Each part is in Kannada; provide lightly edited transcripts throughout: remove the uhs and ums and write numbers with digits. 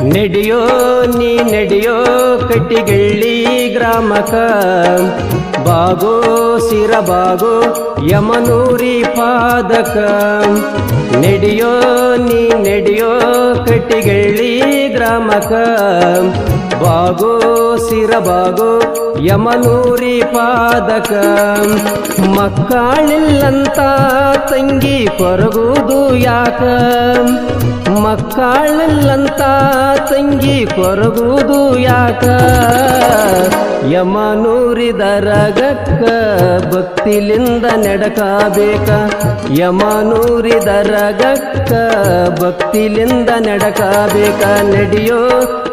ನಡೆಯೋ ನೀ ನಡೆಯೋ ಕಟ್ಟಿಗೆಳ್ಳಿ ಗ್ರಾಮಕ ಬಾಗೋ ಸಿರಬಾಗೋ ಯಮನೂರಿ ಪಾದಕ ನಡೆಯೋ ನೀ ನಡೆಯೋ ಕಟ್ಟಿಗೆಳ್ಳಿ ಗ್ರಾಮಕ ಬಾಗೋ ಸಿರಬಾಗೋ ಯಮನೂರಿ ಪಾದಕ ಮಕ್ಕಳಿಲ್ಲಂತ ತಂಗಿ ಕೊರಗುವುದು ಯಾಕ ಮಕ್ಕಳಿಲ್ಲಂತ ತಂಗಿ ಕೊರಗುವುದು ಯಾಕ ಯಮನೂರಿ ದರಗಕ್ಕ ಭಕ್ತಿಲಿಂದ ನಡಕಬೇಕ ಯಮನೂರಿ ದರಗಕ್ಕ ಭಕ್ತಿಲಿಂದ ನಡಕಬೇಕ ನಡೆಯೋ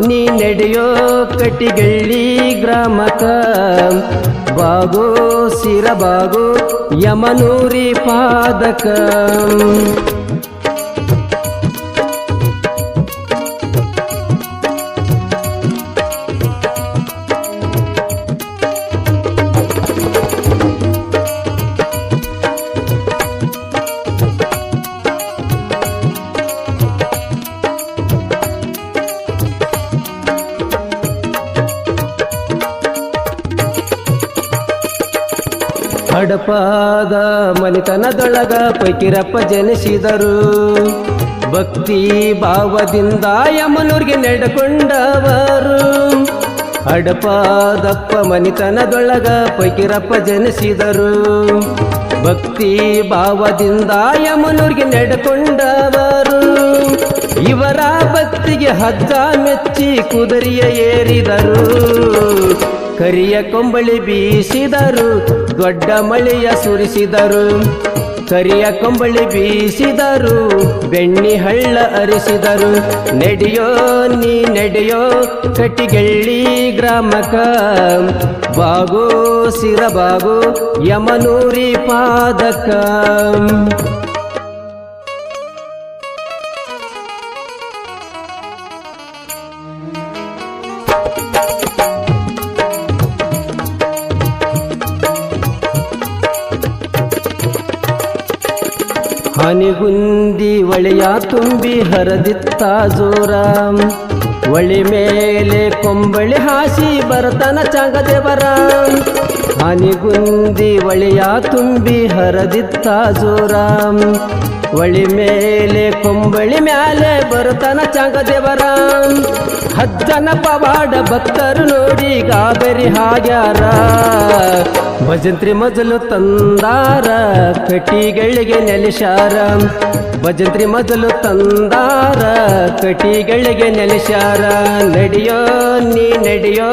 ನೀ ನಡೆಯೋ ಕಟ್ಟಿಗೆಳ್ಳಿ ಗ್ರಾಮಕ ಬಾಗೋ ಸಿರಬಾಗೋ ಯಮನೂರಿ ಪಾದಕ ಹಡಪಾದ ಮನಿತನದೊಳಗ ಪೈಕಿರಪ್ಪ ಜನಿಸಿದರು ಭಕ್ತಿ ಭಾವದಿಂದ ಯಮನೂರಿಗೆ ನಡೆಕೊಂಡವರು ಹಡಪಾದಪ್ಪ ಮನಿತನದೊಳಗ ಪೈಕಿರಪ್ಪ ಜನಿಸಿದರು ಭಕ್ತಿ ಭಾವದಿಂದ ಯಮನೂರಿಗೆ ನಡೆಕೊಂಡವರು ಇವರ ಭಕ್ತಿಗೆ ಹಜ್ಜ ಮೆಚ್ಚಿ ಕುದುರೆಯ ಏರಿದರು ಕರಿಯ ಕೊಂಬಳಿ ಬೀಸಿದರು ದೊಡ್ಡ ಮಳೆಯ ಸುರಿಸಿದರು ಕರಿಯ ಕೊಂಬಳಿ ಬೀಸಿದರು ಬೆಣ್ಣಿ ಹಳ್ಳ ಅರಿಸಿದರು ನಡೆಯೋ ನೀ ನಡೆಯೋ ಕಟ್ಟಿಗೆಳ್ಳಿ ಗ್ರಾಮಕ ಬಾಗೋ ಸಿರಬಾಗೋ ಯಮನೂರಿ ಪಾದಕ ಹನಿಗುಂದಿ ಒಳೆಯ ತುಂಬಿ ಹರದಿತ್ತ ಜೋರ ಒಳಿ ಮೇಲೆ ಕೊಂಬಳಿ ಹಾಸಿ ಬರತನ ಚಾಂಗದೇವರ ಹನಿಗುಂದಿ ಒಳೆಯ ತುಂಬಿ ಹರದಿತ್ತ ಜೋರ ಒಳಿ ಮೇಲೆ ಕೊಂಬಳಿ ಮ್ಯಾಲೆ ಬರತನ ಚಾಂಗದೇವರ ಹಜ್ಜನ ಪವಾಡ ಭಕ್ತರು ನೋಡಿ ಗಾಬರಿ ಹಾಗ್ಯಾರ ಭಜಂತ್ರಿ ಮೊದಲು ತಂದಾರ ಕಟಿಗಳಿಗೆ ನೆಲೆಸಾರ ಭಜಂತ್ರಿ ಮೊದಲು ತಂದಾರ ಕಟಿಗಳಿಗೆ ನೆಲೆಸಾರ ನಡೆಯೋ ನೀ ನಡೆಯೋ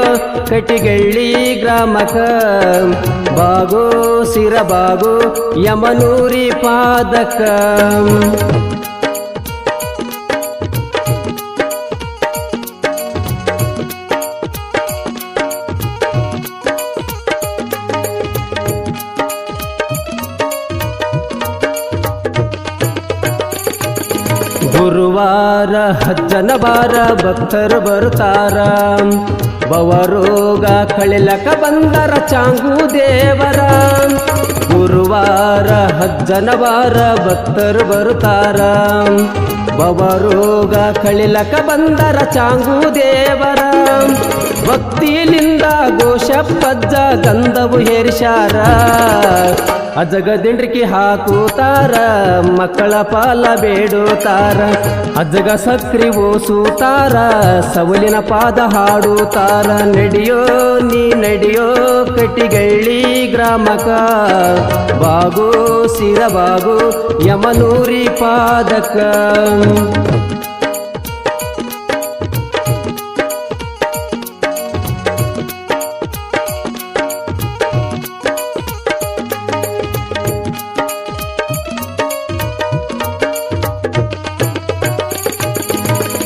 ಕಟಿಗೆಳ್ಳಿ ಗ್ರಾಮಕ ಬಾಗೋ ಸಿರಬಾಗೋ ಯಮನೂರಿ ಪಾದಕ ಗುರುವಾರ ಹಜ್ಜನ ವಾರ ಭಕ್ತರು ಬರುತ್ತಾರ ಬವರೋಗ ಕಳಿಲಕ ಬಂದರ ಚಾಂಗು ದೇವರ ಗುರುವಾರ ಹಜ್ಜನ ವಾರ ಭಕ್ತರು ಬರುತ್ತಾರ ಬವರೋಗ ಕಳಿಲಕ ಬಂದರ ಚಾಂಗು ದೇವರ ಭಕ್ತಿಲಿಂದ ಘೋಷಪ್ಪಜ್ಜ ಗಂಧವು ಹೇರಿಸಾರ ಅಜಗದಿಂಡ್ರಿಕಿ ಹಾಕುತ್ತಾರ ಮಕ್ಕಳ ಪಾಲ ಬೇಡುತ್ತಾರ ಅಜಗ ಸಕ್ರಿ ಓಸುತ್ತಾರ ಸವಲಿನ ಪಾದ ಹಾಡುತ್ತಾರ ನಡೆಯೋ ನೀ ನಡೆಯೋ ಕಟ್ಟಿಗೆಳ್ಳಿ ಗ್ರಾಮಕ ಬಾಗೋ ಸಿರಬಾಗೋ ಯಮನೂರಿ ಪಾದಕ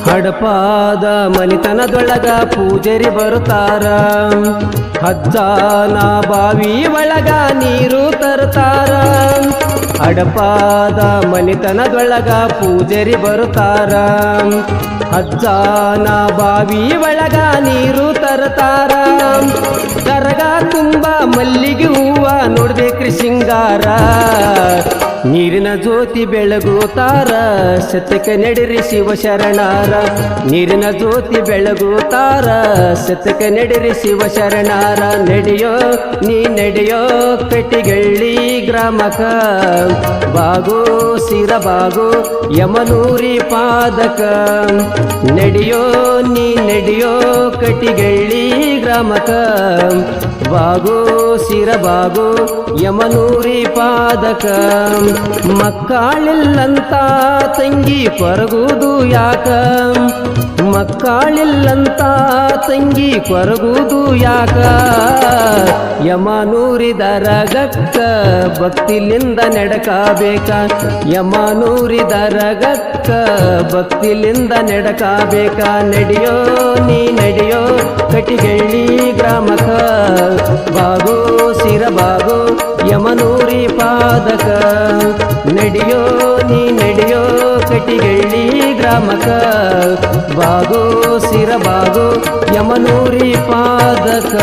ಹಡಪಾದ ಮನಿತನದೊಳಗ ಪೂಜಾರಿ ಬರುತ್ತಾರ ಹಜ್ಜಾನ ಬಾವಿ ಒಳಗ ನೀರು ತರುತ್ತಾರ ಹಡಪಾದ ಮನಿತನದೊಳಗ ಪೂಜಾರಿ ಬರುತ್ತಾರ ಹಜ್ಜಾನ ಬಾವಿ ಒಳಗ ನೀರು ತರುತ್ತಾರ ದರ್ಗಾ ತುಂಬ ಮಲ್ಲಿಗೆ ಹೂವ ನೋಡ್ಬೇಕ್ರಿ ಸಿಂಗಾರ ನೀರಿನ ಜ್ಯೋತಿ ಬೆಳಗುತ್ತಾರ ಸತ್ಯಕ್ಕೆ ನಡೆರಿ ಶಿವಶರಣಾರ ನೀರಿನ ಜ್ಯೋತಿ ಬೆಳಗುತ್ತಾರ ಸತ್ಯಕ್ಕೆ ನಡೆರಿ ಶಿವಶರಣಾರ ನಡೆಯೋ ನೀ ನಡೆಯೋ ಕಟ್ಟಿಗಳ್ಳಿ ಗ್ರಾಮಕ ಬಾಗೋ ಸಿರ ಬಾಗೋ ಯಮನೂರಿ ಪಾದಕ ನಡೆಯೋ ನೀ ನಡೆಯೋ ಕಟ್ಟಿಗಳ್ಳಿ ಗ್ರಾಮಕ ಬಾಗೋ ಸಿರ ಬಾಗೋ ಯಮನೂರಿ ಪಾದಕ ಮಕ್ಕಳಿಲ್ಲಂತ ತಂಗಿ ಕೊರಗುವುದು ಯಾಕ ಮಕ್ಕಳಿಲ್ಲಂತ ತಂಗಿ ಕೊರಗುವುದು ಯಾಕ ಯಮನೂರಿ ದರಗಕ್ಕ ಭಕ್ತಿಲಿಂದ ನಡಕಬೇಕ ಯಮನೂರಿ ದರಗಕ್ಕ ಭಕ್ತಿಲಿಂದ ನಡಕಬೇಕ ನಡೆಯೋ ನೀ ನಡೆಯೋ ಕಟ್ಟಿಗಳ್ಳಿ ಗ್ರಾಮಕ ಬಾಗೋ ಸಿರ ಬಾಗೋ ಯಮನೂರಿ ಪಾದಕ ನಡೆಯೋ ನೀ ನಡೆಯೋ ಕಟ್ಟಿಗಳ್ಳಿ ಗ್ರಾಮಕ ಬಾಗೋ ಸಿರ ಬಾಗೋ ಯಮನೂರಿ ಪಾದಕ